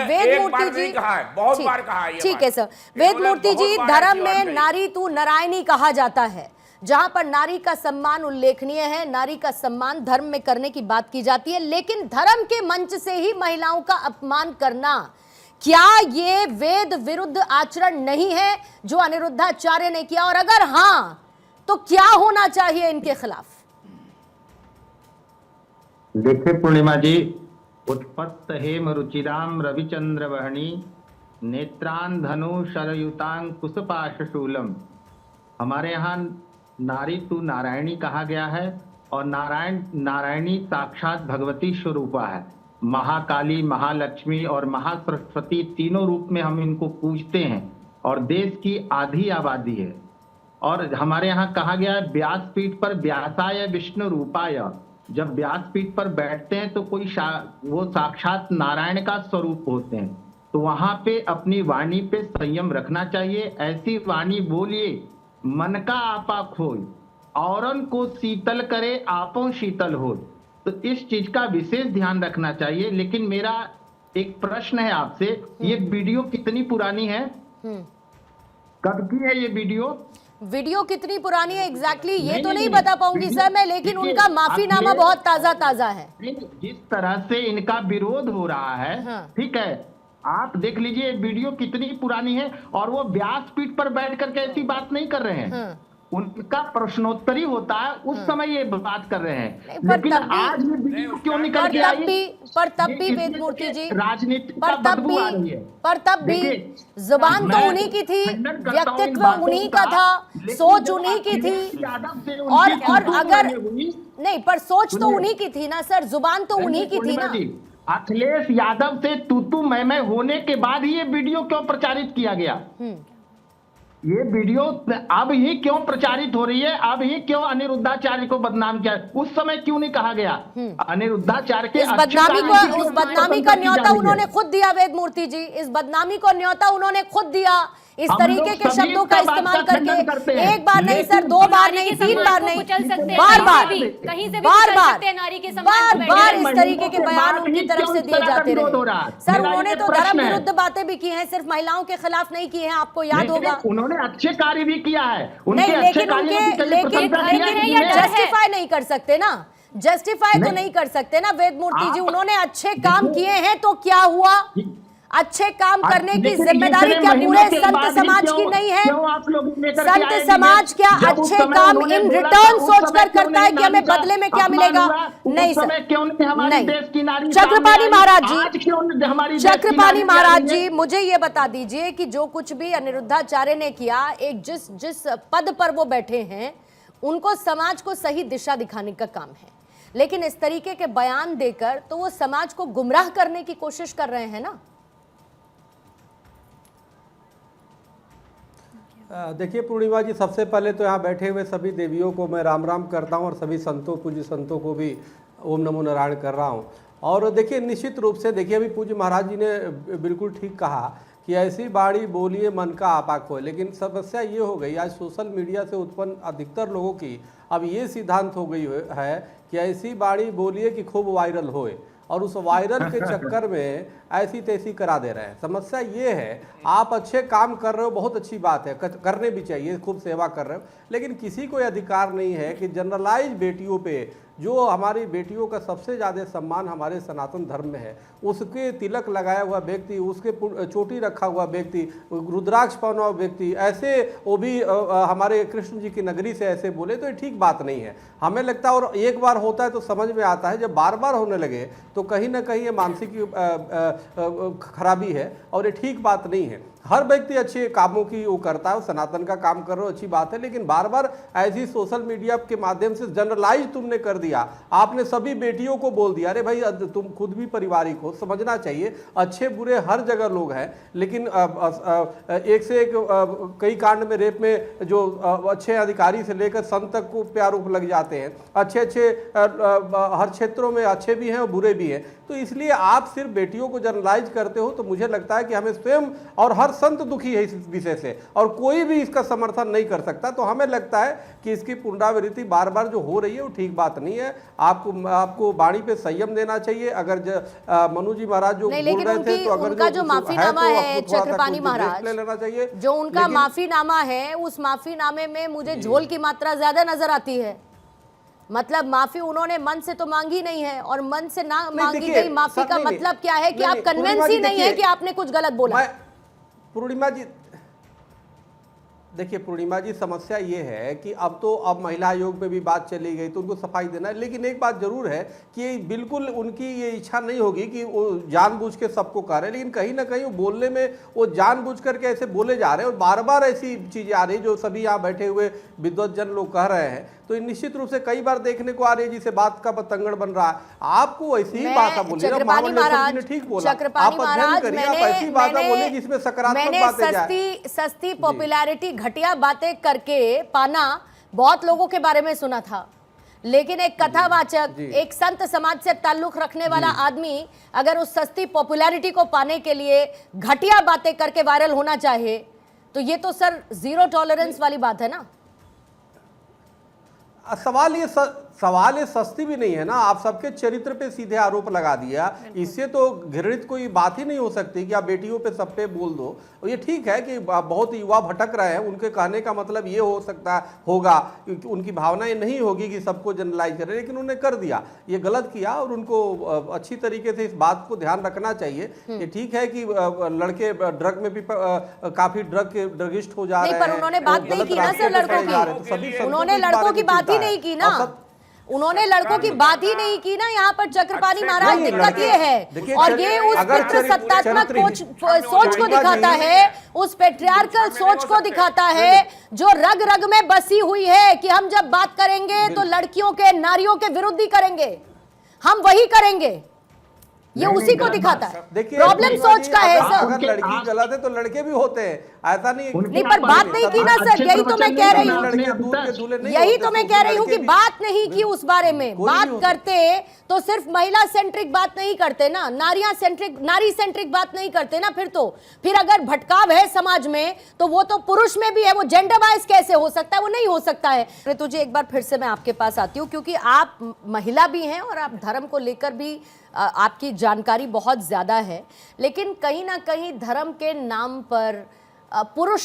वेद मूर्ति जी कहा है, बहुत बार कहा है। ठीक है सर, वेद मूर्ति जी, धर्म में नारी तू नारायणी कहा जाता है, जहां पर नारी का सम्मान उल्लेखनीय है, नारी का सम्मान धर्म में करने की बात की जाती है, लेकिन धर्म के मंच से ही महिलाओं का अपमान करना, क्या ये वेद विरुद्ध आचरण नहीं है जो अनिरुद्धाचार्य ने किया? और अगर हां तो क्या होना चाहिए इनके खिलाफ? देखिए पूर्णिमा जी, उत्पत्त हेम रुचिराम रविचंद्र वहनी नेत्रान धनु शरयुतांग कुसपाशशूलम। हमारे यहाँ नारी तू नारायणी कहा गया है, और नारायणी साक्षात भगवती स्वरूपा है। महाकाली, महालक्ष्मी और महासरस्वती तीनों रूप में हम इनको पूजते हैं, और देश की आधी आबादी है। और हमारे यहाँ कहा गया है व्यासपीठ पर व्यासाय विष्णु रूपाय। जब व्यासपीठ पर बैठते हैं तो वो साक्षात नारायण का स्वरूप होते हैं, तो वहां पे अपनी वाणी पे संयम रखना चाहिए। ऐसी वाणी बोलिए मन का आपा खोय, औरन को शीतल करे आपो शीतल हो। तो इस चीज का विशेष ध्यान रखना चाहिए। लेकिन मेरा एक प्रश्न है आपसे, ये वीडियो कितनी पुरानी है? कब की है ये वीडियो कितनी पुरानी है एग्जैक्टली ये तो नहीं बता पाऊंगी सर मैं, लेकिन उनका माफीनामा बहुत ताजा है। जिस तरह से इनका विरोध हो रहा है, ठीक है, आप देख लीजिए वीडियो कितनी पुरानी है, और वो व्यासपीठ पर बैठ करके ऐसी बात नहीं कर रहे हैं। उनका प्रश्नोत्तरी होता है, उस समय ये बात कर रहे हैं। लेकिन आज ये वीडियो क्यों निकल के आई? पर तब भी वेद मूर्ति जी, राजनीति पर तब भी जुबान तो उन्हीं की थी, व्यक्तित्व उन्हीं का था, सोच उन्हीं की थी, और अगर नहीं, पर सोच तो उन्हीं की थी ना सर, जुबान तो उन्हीं की थी ना। अखिलेश यादव से तू मैं होने के बाद ही ये वीडियो क्यों प्रचारित किया गया? ये वीडियो अब ही क्यों प्रचारित हो रही है? अब ही क्यों अनिरुद्धाचार्य को बदनाम किया? उस समय क्यों नहीं कहा गया? अनिरुद्धाचार्य के इस बदनामी का न्योता उन्होंने खुद दिया वेद मूर्ति जी, इस बदनामी को न्योता उन्होंने खुद दिया इस तरीके के शब्दों का इस्तेमाल करके। एक बार नहीं सर, 2 बार नहीं, 3 बार नहीं, बार बार इस तरीके के बयान उनकी तरफ से दिए जाते रहे। सर उन्होंने तो धर्म विरुद्ध बातें भी की हैं, सिर्फ महिलाओं के खिलाफ नहीं की हैं, आपको याद होगा। उन्होंने अच्छे कार्य भी किया है, नहीं लेकिन जस्टिफाई नहीं कर सकते ना, जस्टिफाई तो नहीं कर सकते ना वेद मूर्ति जी। उन्होंने अच्छे काम किए हैं तो क्या हुआ? अच्छे काम करने की जिम्मेदारी क्या पूरे संत समाज की नहीं है? संत समाज क्या अच्छे काम इन रिटर्न सोचकर करता है कि हमें बदले में क्या मिलेगा? नहीं सर, नहीं। चक्रपाणी महाराज जी मुझे ये बता दीजिए कि जो कुछ भी अनिरुद्धाचार्य ने किया, एक जिस पद पर वो बैठे हैं उनको समाज को सही दिशा दिखाने का काम है, लेकिन इस तरीके के बयान देकर तो वो समाज को गुमराह करने की कोशिश कर रहे हैं ना। देखिए पूर्णिमा जी, सबसे पहले तो यहाँ बैठे हुए सभी देवियों को मैं राम राम करता हूँ और सभी संतों, पूज्य संतों को भी ओम नमो नारायण कर रहा हूँ। और देखिए निश्चित रूप से देखिए अभी पूज्य महाराज जी ने बिल्कुल ठीक कहा कि ऐसी बाणी बोलिए मन का आपा खोए, लेकिन समस्या ये हो गई आज सोशल मीडिया से उत्पन्न अधिकतर लोगों की अब ये सिद्धांत हो गई है कि ऐसी बाणी बोलिए कि खूब वायरल होए, और उस वायरल के चक्कर में ऐसी तैसी करा दे रहे हैं। समस्या ये है, आप अच्छे काम कर रहे हो, बहुत अच्छी बात है, करने भी चाहिए, खूब सेवा कर रहे हो, लेकिन किसी को अधिकार नहीं है कि जनरलाइज बेटियों पे, जो हमारी बेटियों का सबसे ज़्यादा सम्मान हमारे सनातन धर्म में है, उसके तिलक लगाया हुआ व्यक्ति, उसके चोटी रखा हुआ व्यक्ति, रुद्राक्ष पहना हुआ व्यक्ति, ऐसे वो भी हमारे कृष्ण जी की नगरी से ऐसे बोले तो ये ठीक बात नहीं है। हमें लगता है, और एक बार होता है तो समझ में आता है, जब बार बार होने लगे तो कहीं ना कहीं ये मानसिक खराबी है और ये ठीक बात नहीं है। हर व्यक्ति अच्छे कामों की वो करता है, सनातन का काम कर रहे हो अच्छी बात है, लेकिन बार बार ऐसी सोशल मीडिया के माध्यम से जनरलाइज तुमने कर दिया, आपने सभी बेटियों को बोल दिया। अरे भाई तुम खुद भी पारिवारिक हो, समझना चाहिए अच्छे बुरे हर जगह लोग हैं, लेकिन एक से एक कई कांड में रेप में जो अच्छे अधिकारी से लेकर संत तक को आरोप लग जाते हैं। अच्छे हर क्षेत्रों में अच्छे भी हैं और बुरे भी हैं, तो इसलिए आप सिर्फ बेटियों को जनरलाइज करते हो तो मुझे लगता है कि हमें स्वयं और हर संत दुखी है इस विषय से, और कोई भी इसका समर्थन नहीं कर सकता। तो हमें लगता है कि इसकी पुनरावृत्ति बार बार जो हो रही है वो ठीक बात नहीं है। आपको वाणी पे संयम देना चाहिए। अगर मनु जी महाराज जो बोल रहे थे, तो अगर उनका जो माफीनामा है चक्रपाणी महाराज, ले लेना चाहिए जो उनका माफीनामा है, उस माफीनामे में मुझे झोल की मात्रा ज्यादा नजर आती है। मतलब माफी उन्होंने मन से तो मांगी नहीं है, और मन से ना मांगी गई माफी का मतलब क्या है कि आप कन्विंस ही नहीं है कि आपने कुछ गलत बोला। पूर्णिमा जी देखिए, पूर्णिमा जी समस्या ये है कि अब महिला आयोग में भी बात चली गई तो उनको सफाई देना है, लेकिन एक बात जरूर है कि बिल्कुल उनकी ये इच्छा नहीं होगी कि वो जानबूझ के सबको कर रहे हैं, लेकिन कहीं ना कहीं वो बोलने में वो जानबूझ करके ऐसे बोले जा रहे हैं, और बार बार ऐसी चीजें आ रही जो सभी यहाँ बैठे हुए विद्वज्जन लोग कह रहे हैं, तो निश्चित रूप से कई बार देखने को आ रही है जिसे बात का बतंगड़ बन रहा है। आपको ऐसी ही भाषा बोली, चक्रपाणी महाराज ने ठीक बोला, आप अध्ययन करिए, आप ऐसी भाषा बोले जिसमें सकारात्मक बातें जाए। सस्ती पॉपुलैरिटी घटिया बातें करके पाना बहुत लोगों के बारे में सुना था, लेकिन एक कथावाचक, एक संत समाज से ताल्लुक रखने वाला आदमी अगर उस सस्ती पॉपुलैरिटी को पाने के लिए घटिया बातें करके वायरल होना चाहे, तो ये तो सर जीरो टॉलरेंस वाली बात है ना। सवाल ये सस्ती भी नहीं है ना, आप सबके चरित्र पे सीधे आरोप लगा दिया, इससे तो घृणित कोई बात ही नहीं हो सकती कि आप बेटियों पे सब पे बोल दो। और ये ठीक है कि बहुत युवा भटक रहे हैं, उनके कहने का मतलब ये हो सकता होगा, उनकी भावनाएं नहीं होगी कि सबको जनरलाइज करें, लेकिन उन्होंने कर दिया, ये गलत किया, और उनको अच्छी तरीके से इस बात को ध्यान रखना चाहिए। ये ठीक है कि लड़के ड्रग में भी काफी ड्रगिस्ट हो जा रहे हैं, पर उन्होंने बात नहीं की ना सर लड़कों की, उन्होंने लड़कों की बात ही नहीं की ना, उन्होंने लड़कों की बात ही नहीं की ना। यहाँ पर चक्रपाणी महाराज दिक्कत ये है, और ये उस पितृसत्तात्मक सोच को दिखाता है, उस पेट्रियार्कल सोच को दिखाता है जो रग रग में बसी हुई है कि हम जब बात करेंगे तो लड़कियों के, नारियों के विरुद्ध ही करेंगे, हम वही करेंगे, ये उसी को दिखाता है। प्रॉब्लम सोच का है सर। अगर लड़की गलत है तो लड़के भी होते हैं, ऐसा नहीं है कि- नहीं, पर बात नहीं की ना सर, यही तो मैं कह रही हूँ, लड़के दूर के दूल्हे नहीं यही होते, तो मैं तो कह रही हूँ कि लड़के भी- बात नहीं की उस बारे में। कोई बात नहीं होता। करते तो सिर्फ महिला सेंट्रिक बात नहीं करते ना, नारी सेंट्रिक बात नहीं करते ना। फिर अगर भटकाव है समाज में तो वो तो पुरुष में भी है, वो जेंडर बायस कैसे हो सकता है? वो नहीं हो सकता है। ऋतु जी, एक बार फिर से मैं आपके पास आती हूँ, क्योंकि आप महिला भी हैं और आप धर्म को लेकर भी आपकी जानकारी बहुत ज्यादा है, लेकिन कहीं ना कहीं धर्म के नाम पर पुरुष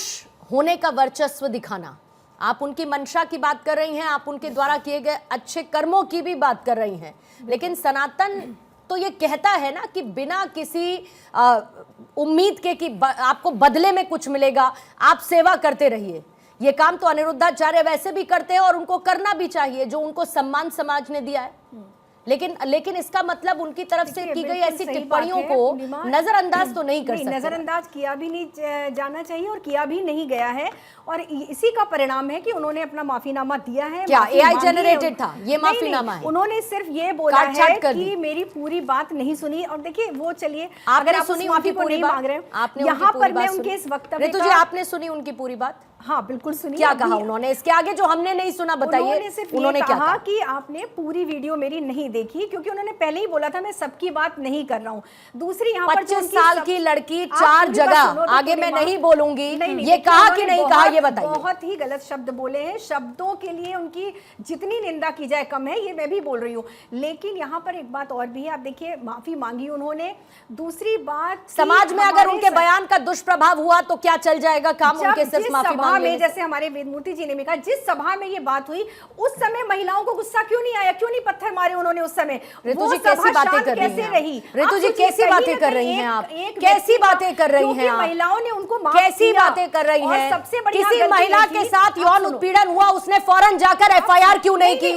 होने का वर्चस्व दिखाना, आप उनकी मंशा की बात कर रही हैं, आप उनके द्वारा किए गए अच्छे कर्मों की भी बात कर रही हैं, लेकिन सनातन तो ये कहता है ना कि बिना किसी उम्मीद के कि आपको बदले में कुछ मिलेगा, आप सेवा करते रहिए। ये काम तो अनिरुद्धाचार्य वैसे भी करते हैं और उनको करना भी चाहिए, जो उनको सम्मान समाज ने दिया है। लेकिन इसका मतलब उनकी तरफ से की गई ऐसी टिप्पणियों को नजरअंदाज तो नहीं कर सकते। नजरअंदाज किया भी नहीं जाना चाहिए और किया भी नहीं गया है, और इसी का परिणाम है कि उन्होंने अपना माफीनामा दिया है। क्या माफी AI मांगी है। जनरेटेड था ये माफीनामा? है उन्होंने सिर्फ ये बोला है काट-छाट कर कि दी। मेरी पूरी बात नहीं सुनी। और देखिए वो चलिए, आपने अगर आप सुनी उस माफी उनकी को पूरी नहीं बात? मांग रहे हैं, आपने यहाँ उनकी पूरी पर मैं बात उनके सुनी? इस वक्तव्य ऋतु जी, का- आपने सुनी उनकी पूरी बात? हाँ बिल्कुल सुनी। क्या अभी- कहा उन्होंने? इसके आगे जो हमने नहीं सुना बताइए। उन्होंने सिर्फ ये उन्होंने क्या कहा कहा? कि आपने पूरी वीडियो मेरी नहीं देखी, क्योंकि उन्होंने पहले ही बोला था मैं सबकी बात नहीं कर रहा हूँ। दूसरी यहाँ पर जो 25 उनकी साल सब- की लड़की आप 4 पूरी बात जगह, सुनो तो आगे मैं पूरी नहीं बात- बोलूंगी, नहीं, ये देखिए, कहा कि उन्होंने नहीं कहा ये बताइए। बहुत ही गलत शब्द बोले हैं, शब्दों के लिए उनकी जितनी निंदा की जाए कम है, ये मैं भी बोल रही हूँ। लेकिन यहाँ पर एक बात और भी है, आप देखिए माफी मांगी उन्होंने। दूसरी बात, समाज में अगर उनके बयान का दुष्प्रभाव हुआ तो क्या चल जाएगा काम उनके सिर्फ माफी मांगने में? जैसे हमारे वेदमूर्ति जी ने भी कहा, जिस सभा में ये बात हुई उस समय महिलाओं को गुस्सा क्यों नहीं आया, क्यों नहीं पत्थर मारे उन्होंने उस समय? ऋतु वो जी सभा कैसी बातें शांत कर रही कैसे हैं रही? आप? ऋतु आप जी सोचिए, कैसी कहीं बातें ना कर कहीं रही हैं आप? एक कैसी व्यक्ति का- बातें कर रही हैं क्योंकि आप? महिलाओं ने उनको माफ कैसी किया। बातें कर रही और हैं? सबसे बड़ी किसी गलती महिला ये के थी- साथ आप यौन सुनो। उत्पीड़न हुआ, उसने फौरन जाकर FIR क्यों नहीं की?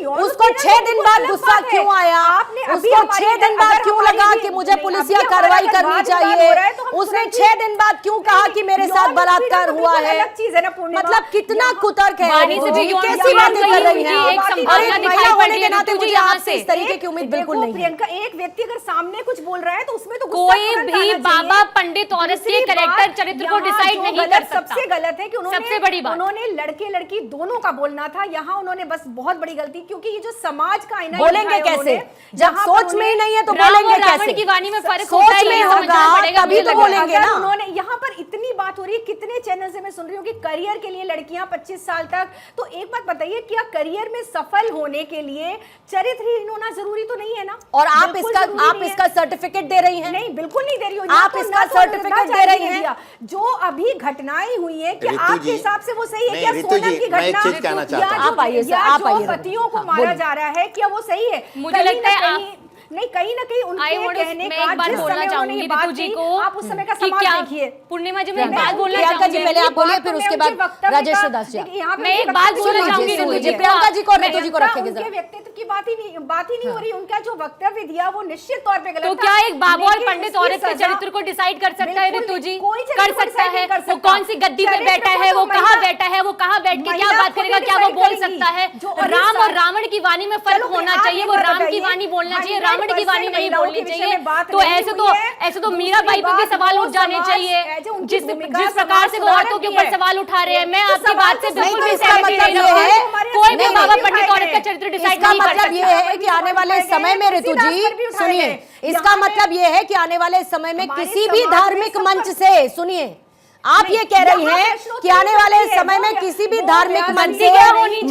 उसको 6 दिन बाद गुस्सा क्यों आया? उसको 6 दिन बाद क्यों लगा कि मुझे पुलिसिया कार्रवाई करनी चाहिए? उसने 6 दिन बाद क्यों कहा कि मेरे साथ बलात्कार हुआ है? मतलब कितना कुतर्क है। वाणी से भी ये यौन कैसी उत्पीड़न बातें कर रही की हैं एक आप? संभावना और एक दिखाई महिला पड़ होने रही के है नाते ऋतु जी मुझे यहाँ आपसे से। इस तरीके की उम्मीद बिल्कुल नहीं है। प्रियंका, एक व्यक्ति अगर सामने कुछ बोल रहा है तो उसमें तो गुस्सा कोई तुरंत भी आना बाबा चाहिए। पंडित औरत दूसरी के कैरेक्टर बात, चरित्र को यहाँ डिसाइड जो नहीं गलत, कर सकता। सबसे गलत है कि उन्होंने सबसे बड़ी बात। उन्होंने लड़के लड़की दोनों का बोलना था। यहाँ उन्होंने बस बहुत बड़ी गलती, क्योंकि ये जो समाज का आईना बोलेंगे कैसे? जब सोच में ही नहीं है तो राम बोलेंगे और रावण कैसे? की वाणी में फर्क होता है, सोच में ये होगा समझना पड़ेगा, तभी मुझे तो लग रहा है। बोलेंगे अगर ना। उन्होंने यहाँ पर इतनी बात हो रही है, कितने चैनल से मैं सुन रही हूँ कि करियर के लिए लड़कियां 25 साल तक, तो एक बात बताइए, क्या करियर में सफल होने के लिए चरित्रहीन होना जरूरी तो नहीं है ना? और आप बिल्कुल इसका जरूरी आप नहीं है। इसका सर्टिफिकेट दे रही हैं? नहीं, बिल्कुल नहीं दे रही हूँ। आप इसका सर्टिफिकेट दे रही हैं? जो अभी घटनाएं हुई है, कि ऋतु आपके जी, हिसाब से वो सही है? नहीं, क्या ऋतु सोनम जी, की मैं एक घटना चीज कहना चाहता हूं। आप आइए सर, या आप जो आइए। पतियों को हाँ, मारा बोलिए। जा रहा है, क्या वो सही है? मुझे कहीं लगता ना है कहीं- नहीं, कहीं ना कहीं उनके कहने मैं का एक बार जिस बोलना समय उन्होंने चाहूंगी ये बात ऋतु जी की, को आप उस समय का कि समाज क्या देखिए। पूर्णिमा जी मैं एक बात बोलना प्रियंका जी चाहूंगी। पहले आप बोलिए, फिर उसके बाद राजेश दास जी। मैं एक बात बोलना चाहूंगी ऋतु जी। प्रियंका जी को और ऋतु जी को रखेंगे उनके जरा। व्यक्तित्व की बात ही नहीं हो रही। उनका जो वक्तव्य दिया वो निश्चित तौर पे गलत तो था। क्या एक बाबा और लेकिन पंडित उसकी औरत के सजा- चरित्र को डिसाइड कर सकता है बिल्कुल ऋतु जी? नहीं, कोई चरित्र कर को सकता decide है? नहीं कर वो सकता। कौन सी गद्दी पे चरित्र बैठा को है, तो वो कहाँ महिला- बैठा है, वो कहाँ बैठ के क्या महिला बात खुद ही करेगा, क्या वो decide बोल करेगी। सकता है? जो अभी राम और साल- रावण की वाणी में फर्क चलो, होना आप चाहिए। ये वो राम की बताइए, वाणी बोलना चाहिए, 100% रावण की वाणी नहीं महिलाओं बोलनी के विषय चाहिए। में बात तो नहीं ऐसे हुई तो है। ऐसे तो दूसरी मीराबाई पे भी बात, सवाल वो उठ जाने समाज चाहिए। ऐसे उनकी भूमिका जिस प्रकार से वो समाज औरतों के सुधारक ऊपर की है। सवाल उठा रहे हैं, मैं तो आपकी सवाल बात से तो बिल्कुल नहीं, भी तो इसका सहमति मतलब नहीं ये रखती। है कोई भी नहीं, बाबा नहीं, पंडित औरत का चरित्र डिसाइड इसका नहीं कर मतलब ये सकता। है कि आने वाले समय में ऋतु जी सुनिए, इसका मतलब ये है कि आने वाले समय में किसी भी धार्मिक मंच से, सुनिए, आप ये कह रही हैं कि आने वाले समय में किसी भी धार्मिक मंच से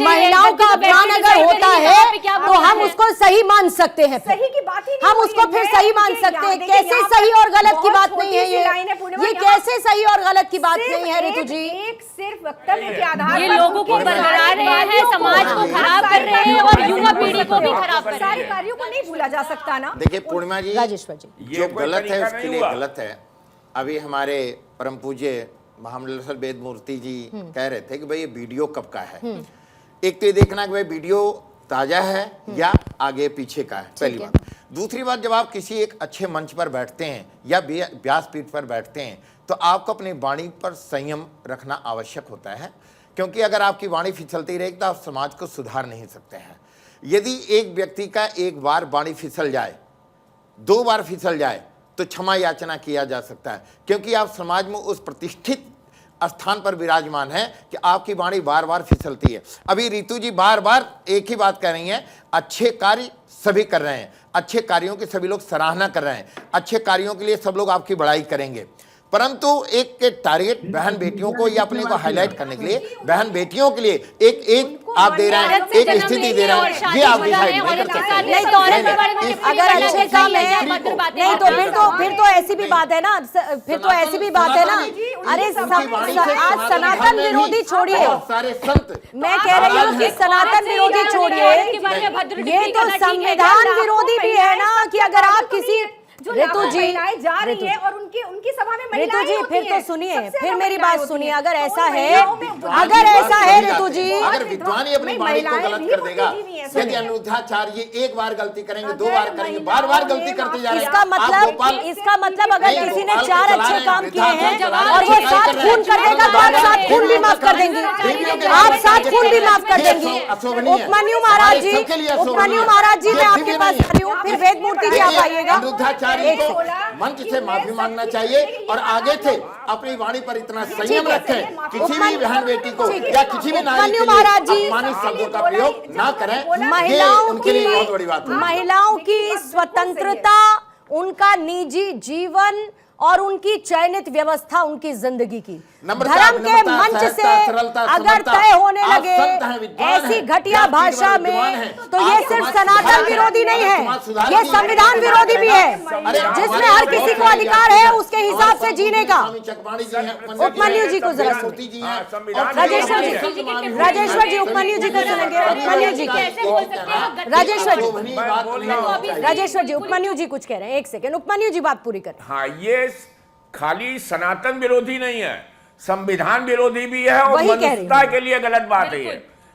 महिलाओं का अपमान अगर होता है तो हम उसको सही मान सकते हैं। सही की बात ही नहीं हम हो उसको रही है। फिर सही मान देखिए, सकते हैं। देखिए, कैसे यहाँ सही पर और गलत की बहुत बात नहीं है छोटी सी लाइन है, पूर्णिमा, ये यहाँ कैसे सही और गलत की बात नहीं है ऋतु जी? एक सिर्फ वक्तव्य के आधार ये पर लोगों को उनके बरगला सारे रहे हैं, कार्यों समाज को खराब कर रहे हैं और युवा पीढ़ी को भी खराब कर रहे सारे हैं। कार्यों को नहीं भूला जा सकता ना। देखिए पूर्णिमा जी, राजेश्वर जी, जो कोई गलत है तरीका उसके नहीं लिए हुआ। गलत है। अभी हमारे परम पूज्य महामंडलेश्वर वेद मूर्ति जी कह रहे थे कि भाई ये वीडियो कब का है। एक तो ये देखना कि भाई वीडियो ताजा है या आगे पीछे का है, पहली बात। दूसरी बात, जब आप किसी एक अच्छे मंच पर बैठते हैं या व्यासपीठ पर बैठते हैं तो आपको अपनी वाणी पर संयम रखना आवश्यक होता है, क्योंकि अगर आपकी वाणी फिसलती रहेगी तो आप समाज को सुधार नहीं सकते हैं। यदि एक व्यक्ति का एक बार वाणी फिसल जाए, 2 बार फिसल जाए तो क्षमा याचना किया जा सकता है, क्योंकि आप समाज में उस प्रतिष्ठित स्थान पर विराजमान है कि आपकी वाणी बार बार फिसलती है। अभी रितु जी बार बार एक ही बात कह रही हैं, अच्छे कार्य सभी कर रहे हैं, अच्छे कार्यों की सभी लोग सराहना कर रहे हैं, अच्छे कार्यों के लिए सब लोग आपकी बड़ाई करेंगे, परंतु एक टारगेट बहन बेटियों को या अपने को हाईलाइट करने के लिए, बहन बेटियों के लिए एक आप दे रहे हैं, एक स्थिति दे रहे हैं, ये आप डिसाइड नहीं कर सकते। नहीं तो अगर अच्छे काम है नहीं तो फिर तो ऐसी भी बात है ना, फिर तो ऐसी भी बात है ना। अरे आज सनातन विरोधी छोड़िए, सारे संत, मैं कह रही हूँ कि सनातन विरोधी छोड़िए, ये तो संविधान विरोधी भी है ना कि अगर आप किसी ऋतु जी जा रही है और उनकी सभा में ऋतु जी फिर तो सुनिए, फिर मेरी बात सुनिए, अगर ऐसा है ऋतु जी, अगर विद्वान ही अपनी वाणी को गलत कर देगा, यदि अनिरुद्धाचार्य एक बार गलती करेंगे, 2 बार करेंगे, बार बार गलती करते जा रहे हैं, इसका मतलब अगर किसी ने 4 अच्छे काम किए हैं और वो 7 खून कर देगा तो आप 7 खून भी माफ कर देंगे, आप 7 खून भी माफ कर देंगे। उपमन्यु महाराज जी मैं आपके पास आ रही हूँ, फिर वेद मूर्ति जी आप आइएगा। को मंच से माफी मांगना चाहिए और आगे से अपनी वाणी पर इतना संयम रखें, किसी भी बहन बेटी को या किसी भी नारी के लिए अपमानित शब्दों का प्रयोग ना करें। महिलाओं उनके लिए बहुत बड़ी बात है। महिलाओं की स्वतंत्रता, उनका निजी जीवन और उनकी चयनित व्यवस्था उनकी जिंदगी की धर्म के मंच से अगर तय होने लगे ऐसी घटिया भाषा में, तो ये सिर्फ सनातन विरोधी नहीं है, ये संविधान विरोधी भी है, जिसमें हर किसी को अधिकार है उसके हिसाब से जीने का। उपमन्यु जी को जरा राजेश्वर जी उपमन्यु जी को सुनेंगे, उपमन्यु जी को राजेश्वर जी उपमन्यु जी कुछ कह रहे हैं, 1 सेकंड उपमन्यु जी बात पूरी करें। हाँ, ये खाली सनातन विरोधी नहीं है, संविधान विरोधी भी है और मनुष्यता के लिए गलत बात है।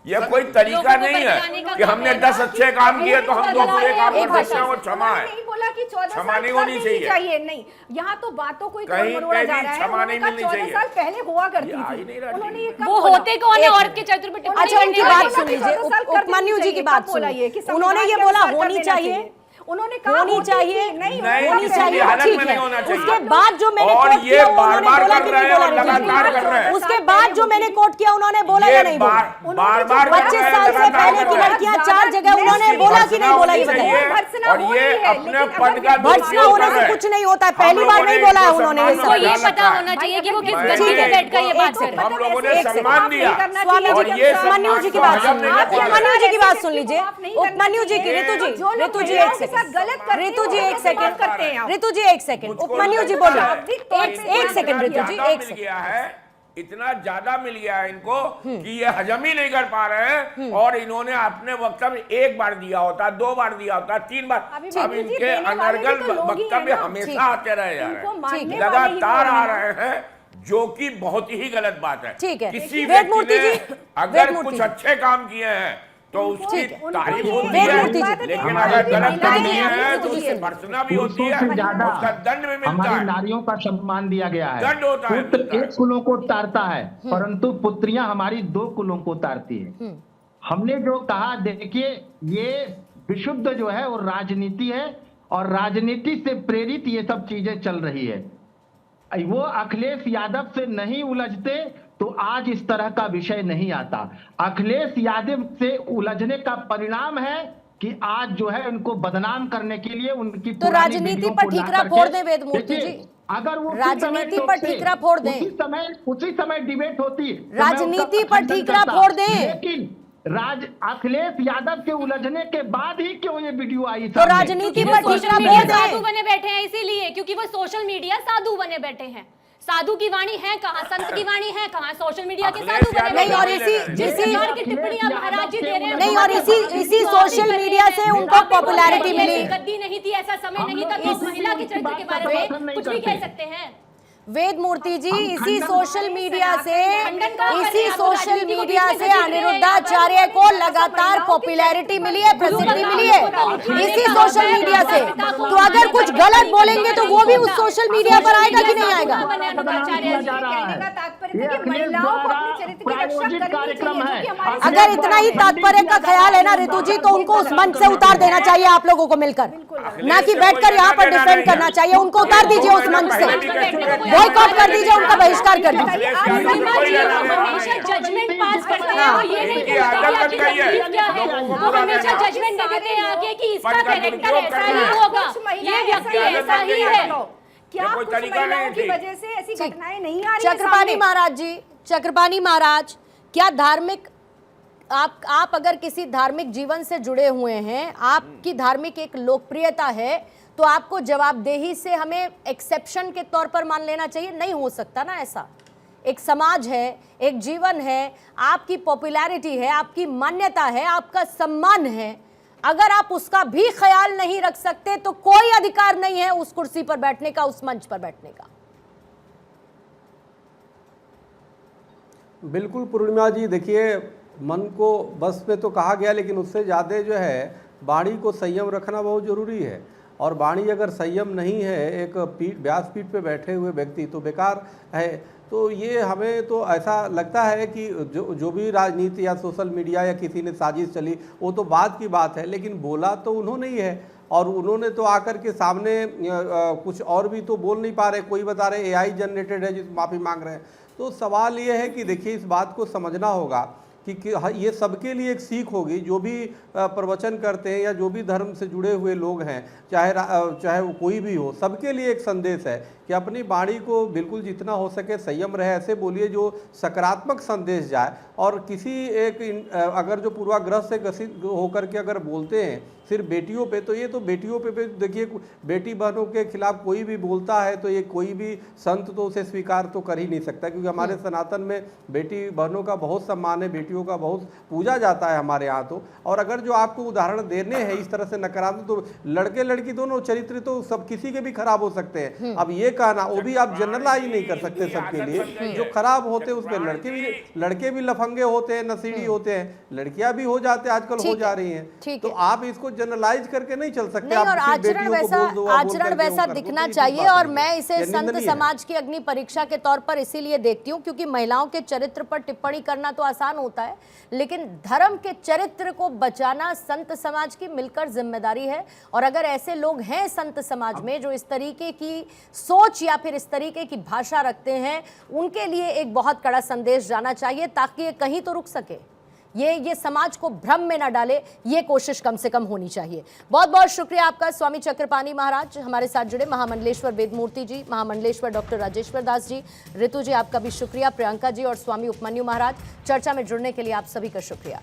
ये कोई तरीका नहीं है कि हमने 10 अच्छे काम किए तो हम 2 बुरे काम कर सकते हैं और क्षमा है। नहीं बोला कि 14 क्षमा साल नहीं होनी चाहिए। नहीं, यहाँ तो बातों को कहीं मरोड़ा जा रहा है। क्षमा नहीं मिलनी चाहिए। 14 साल पहले हुआ करती थी, उन्होंने ये कब वो बोला? होते कौन है और के चरित्र पे टिप्पणी अच्छा उनकी करने बात वाले? सुन लीजिए, उपमन्यु जी की बात सुनिए, उन्होंने ये बोला होनी चाहिए, उन्होंने कहा होनी चाहिए, नहीं नहीं, किसी भी हालत में नहीं होना चाहिए। उसके बाद जो मैंने और कोट ये किया बार उन्होंने बार बोला कर कि रहे नहीं हैं बोला और लगातार कर रहे हैं। उसके बाद जो मैंने कोट किया उन्होंने बोला या नहीं बोला? बार बार 25 साल से पहले की लड़कियां 4 जगह उन्होंने बोला कि नहीं बोला? ये बताइए। और ये अपने पद का भर्त्सना होने से कुछ नहीं होता है, पहली बार नहीं बोला है उन्होंने ये तो ये सब। पता होना चाहिए कि वो किस गद्दी पे बैठकर ये बात कर रहे हैं। हम लोगों ने सम्मान दिया। स्वामी जी की, उपमन्यु जी की बात सुन, उपमन्यु जी की बात सुन लीजिए, उपमन्यु जी की, ऋतु जी 1 सेकंड, ऋतु जी 1 सेकंड, ऋतु जी 1 सेकंड, उपमन्यु जी बोलो 1 सेकंड, ऋतु जी 1 सेकंड। इतना ज्यादा मिल गया है इनको कि ये हजम ही नहीं कर पा रहे हैं और इन्होंने अपने वक्तव्य 1 बार दिया होता, 2 बार दिया होता, 3 बार, अब इनके अनर्गल वक्तव्य हमेशा आते रहे जा रहे हैं, लगातार आ रहे हैं, जो कि बहुत ही गलत बात है। ठीक है, किसी व्यक्ति ने अगर कुछ अच्छे काम किए हैं तो उसकी तारीफ होती है, लेकिन अगर गलत काम किए हैं तो उसकी भर्त्सना भी होती है, उसका दंड भी मिलता हमारी है, नारियों का सम्मान दिया गया है। दंड होता है। पुत्र 1 कुलों को तारता है, परंतु पुत्रियां हमारी 2 कुलों को तारती है। हमने जो कहा, देखिए ये विशुद्ध जो है वो राजनीति है और राजनीति से प्रेरित ये सब चीजें चल रही है। वो अखिलेश यादव से नहीं उलझते तो आज इस तरह का विषय नहीं आता। अखिलेश यादव से उलझने का परिणाम है कि आज जो है उनको बदनाम करने के लिए उनकी तो राजनीति पर ठीकरा फोड़ दे वेद मूर्ति जी, अगर वो राजनीति पर ठीकरा फोड़ दें, उसी समय डिबेट होती, राजनीति पर ठीकरा फोड़ दें, लेकिन अखिलेश यादव के उलझने के बाद ही क्यों ये वीडियो आई? तो राजनीति पर ठीकरा फोड़ दें। साधु बने बैठे हैं इसीलिए, क्योंकि वो सोशल मीडिया साधु बने बैठे हैं। साधु की वाणी है कहाँ, संत की वाणी है कहाँ, सोशल मीडिया के साधु बने नहीं, और जिस प्रकार की टिप्पणियां महाराज जी दे रहे हैं नहीं, और इसी सोशल मीडिया से उनको पॉपुलैरिटी मिली। गद्दी नहीं थी, ऐसा समय नहीं था कि महिला के चरित्र के बारे में कुछ भी कह सकते हैं। वेद मूर्ति जी, इसी सोशल मीडिया से अनिरुद्धाचार्य को लगातार पॉपुलैरिटी मिली है, प्रसिद्धि मिली है इसी सोशल मीडिया से। तो अगर कुछ गलत बोलेंगे तो वो भी उस सोशल मीडिया पर आएगा कि नहीं आएगा? अगर इतना ही तात्पर्य का ख्याल है ना ऋतु जी, तो उनको उस मंच से उतार देना चाहिए आप लोगों को मिलकर, ना कि बैठकर यहाँ पर डिफेंड करना चाहिए। उनको उतार दीजिए उस मंच से। बॉयकॉट कर दीजिए, उनका बहिष्कार कर दीजिए। हमेशा जजमेंट पास करते हैं, वो ये नहीं कहते कि क्या है, वो हमेशा जजमेंट दे देते हैं आगे कि इसका कैरेक्टर ऐसा ही होगा, ये व्यक्ति ऐसा ही है। क्या कुछ महिलाओं की वजह से ऐसी घटनाएं नहीं आ रही हैं चक्रपाणी सामने? महाराज जी, चक्रपाणी महाराज, क्या धार्मिक आप अगर किसी धार्मिक जीवन से जुड़े हुए हैं, आपकी धार्मिक एक लोकप्रियता है, तो आपको जवाबदेही से हमें एक्सेप्शन के तौर पर मान लेना चाहिए? नहीं हो सकता ना ऐसा। एक समाज है, एक जीवन है, आपकी पॉपुलैरिटी है, आपकी मान्यता है, आपका सम्मान है। अगर आप उसका भी ख्याल नहीं रख सकते तो कोई अधिकार नहीं है उस कुर्सी पर बैठने का, उस मंच पर बैठने का। बिल्कुल पूर्णिमा जी, देखिए मन को बस में तो कहा गया, लेकिन उससे ज़्यादा जो है वाणी को संयम रखना बहुत ज़रूरी है। और वाणी अगर संयम नहीं है, एक व्यासपीठ पे बैठे हुए व्यक्ति, तो बेकार है। तो ये हमें तो ऐसा लगता है कि जो भी राजनीति या सोशल मीडिया या किसी ने साजिश चली, वो तो बाद की बात है, लेकिन बोला तो उन्होंने ही है। और उन्होंने तो आकर के सामने कुछ और भी तो बोल नहीं पा रहे। कोई बता रहे AI जनरेटेड है, जिस माफ़ी मांग रहे हैं। तो सवाल ये है कि देखिए, इस बात को समझना होगा कि ये सबके लिए एक सीख होगी। जो भी प्रवचन करते हैं या जो भी धर्म से जुड़े हुए लोग हैं, चाहे वो कोई भी हो, सबके लिए एक संदेश है कि अपनी वाणी को बिल्कुल जितना हो सके संयम रहे, ऐसे बोलिए जो सकारात्मक संदेश जाए। और किसी एक अगर जो पूर्वाग्रह से ग्रसित होकर के अगर बोलते हैं सिर्फ बेटियों पे, तो ये तो बेटियों पे देखिए, बेटी बहनों के खिलाफ कोई भी बोलता है तो ये कोई भी संत तो उसे स्वीकार तो कर ही नहीं सकता, क्योंकि हमारे सनातन में बेटी बहनों का बहुत सम्मान है, बेटियों का बहुत पूजा जाता है हमारे यहाँ तो। और अगर जो आपको उदाहरण देने हैं इस तरह से नकारात्मक, तो लड़के लड़की दोनों चरित्र तो सब किसी के भी खराब हो सकते हैं। अब ये कहना, वो भी आप जनरलाइज नहीं कर सकते सबके लिए। जो खराब होते हैं उसमें लड़के भी लफंगे होते हैं, नसीड़ी होते हैं, लड़कियां भी हो जाते हैं, आजकल हो जा रही हैं। तो आप इसको जनरलाइज करके नहीं चल सकते। नहीं, और आचरण वैसा दिखना चाहिए। और मैं इसे संत समाज की अग्नि परीक्षा के तौर पर इसीलिए देखती हूँ, क्योंकि महिलाओं के चरित्र पर टिप्पणी करना तो आसान होता है, लेकिन धर्म के चरित्र को बचाना संत समाज की मिलकर जिम्मेदारी है। और अगर ऐसे लोग हैं संत समाज में जो इस तरीके की सोच या फिर इस तरीके की भाषा रखते हैं, उनके लिए एक बहुत कड़ा संदेश जाना चाहिए, ताकि ये कहीं तो रुक सके, ये समाज को भ्रम में ना डाले। ये कोशिश कम से कम होनी चाहिए। बहुत बहुत शुक्रिया आपका स्वामी चक्रपाणी महाराज, हमारे साथ जुड़े महामंडलेश्वर वेदमूर्ति जी, महामंडलेश्वर डॉक्टर राजेश्वर दास जी, ऋतु जी आपका भी शुक्रिया, प्रियंका जी और स्वामी उपमन्यु महाराज, चर्चा में जुड़ने के लिए आप सभी का शुक्रिया।